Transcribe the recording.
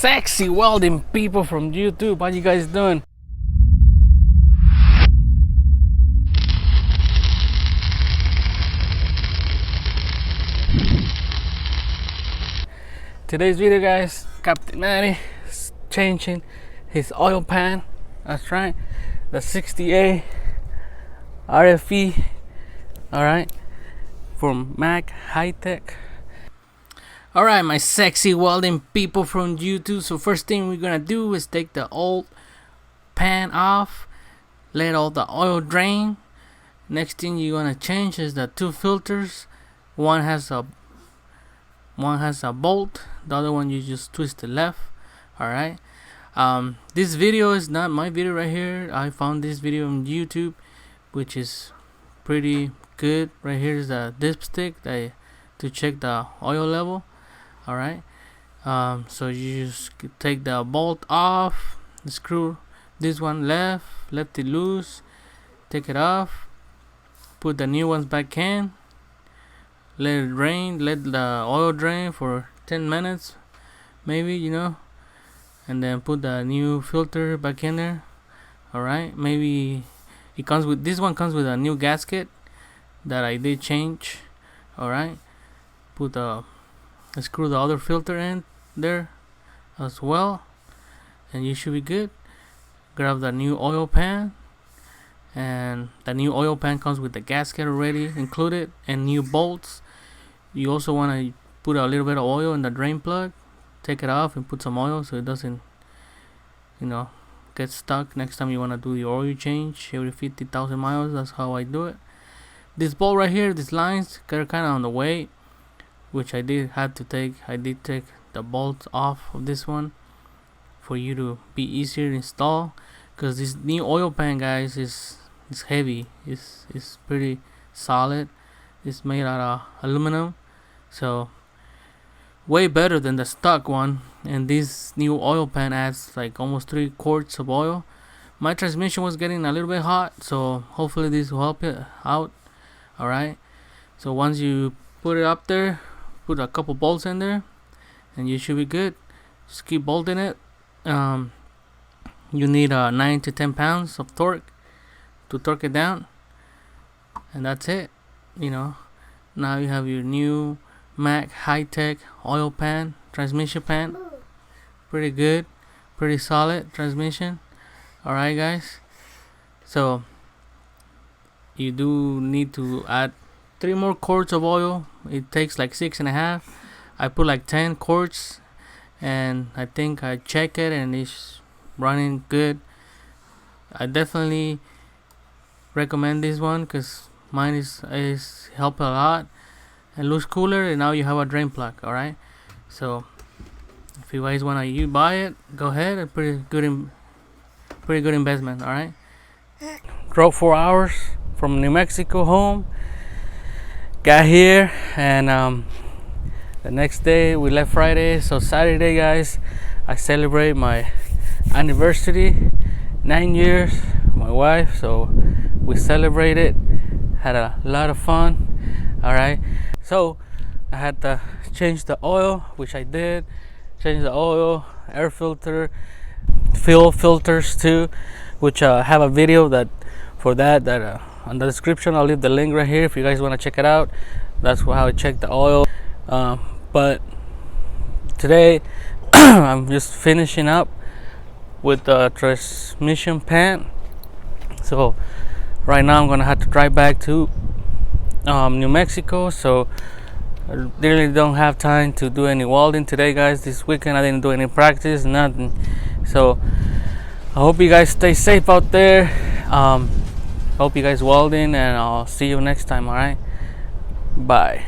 sexy welding people from YouTube. How you guys doing? Today's video, guys, Captain Matty is changing his oil pan. That's right, the 60A RFE. All right, from Mag-HYTEC. All right, my sexy welding people from YouTube. So first thing we're gonna do is take the old pan off, let all the oil drain. Next thing you're gonna change is the two filters. One has a bolt, the other one you just twist it left. All right. This video is not my video right here. I found this video on YouTube, which is pretty good. Right here is the dipstick to check the oil level. All right. So you just take the bolt off, screw this one left it loose, take it off, put the new ones back in, let it drain, let the oil drain for 10 minutes maybe, and then put the new filter back in there. All right. Maybe it comes with, this one comes with a new gasket that I did change. All right. Screw the other filter in there as well, and you should be good. Grab the new oil pan, and the new oil pan comes with the gasket already included and new bolts. You also want to put a little bit of oil in the drain plug, take it off and put some oil so it doesn't get stuck next time you want to do the oil change every 50,000 miles. That's how I do it. This bolt right here, these lines are kind of on the way, which I did take the bolts off of this one for you to be easier to install, because this new oil pan, guys, is heavy. It's pretty solid. It's made out of aluminum, so way better than the stock one. And this new oil pan adds like almost 3 quarts of oil. My transmission was getting a little bit hot, so hopefully this will help it out. All right, so once you put it up there, put a couple bolts in there and you should be good. Just keep bolting it. You need 9 to 10 pounds of torque to torque it down, and that's it. Now you have your new Mag-HYTEC oil pan, transmission pan. Pretty good, pretty solid transmission. All right, guys, so you do need to add 3 more quarts of oil. It takes like 6.5. I put like 10 quarts, and I think I check it and it's running good. I definitely recommend this one because mine is helped a lot and looks cooler, and now you have a drain plug. All right, so if you guys want to buy it, go ahead. A pretty good investment. All right. Drove 4 hours from New Mexico home, got here, and the next day we left Friday. So Saturday, guys, I celebrate my anniversary, 9 years, my wife. So we celebrated, had a lot of fun. All right, so I had to change the oil, which I did. Change the oil, air filter, fuel filters too, which have a video that on the description. I'll leave the link right here if you guys want to check it out. That's how I check the oil. But today I'm just finishing up with the transmission pan. So right now I'm gonna have to drive back to New Mexico. So I really don't have time to do any welding today, guys. This weekend I didn't do any practice, nothing. So I hope you guys stay safe out there. Hope you guys welding, and I'll see you next time. All right, bye.